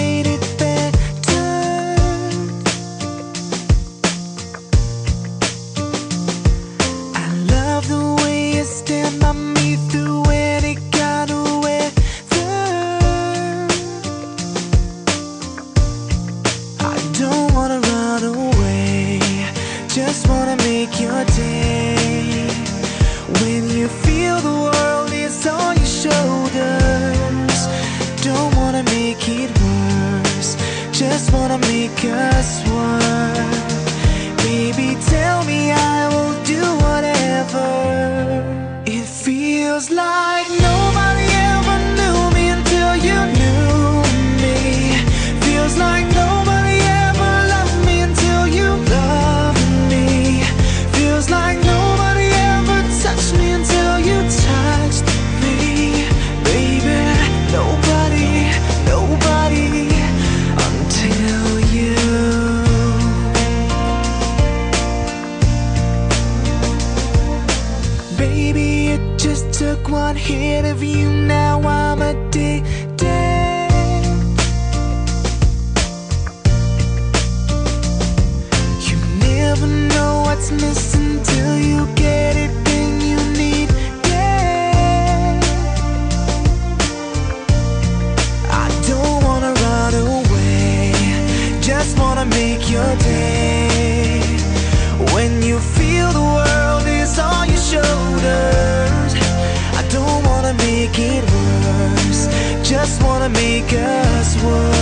made it better. I love the way you stand by me through any kind of weather. I don't wanna run away, just wanna make your day. When you feel the world is on your shoulders, don't wanna make it worse, just wanna make us one. Baby, tell me, I will do whatever. It feels like nobody ever knew me until you knew me. Feels like nobody ever loved me until you loved me. Feels like nobody ever touched me until you touched me. Baby, nobody, nobody until you. Baby, it just took one hit of you, now I'm addicted. You never know what's missing till you get it, then you need it. I don't wanna run away, just wanna make your day. When you feel the world is on your shoulders, I don't wanna make it worse, just wanna make us one.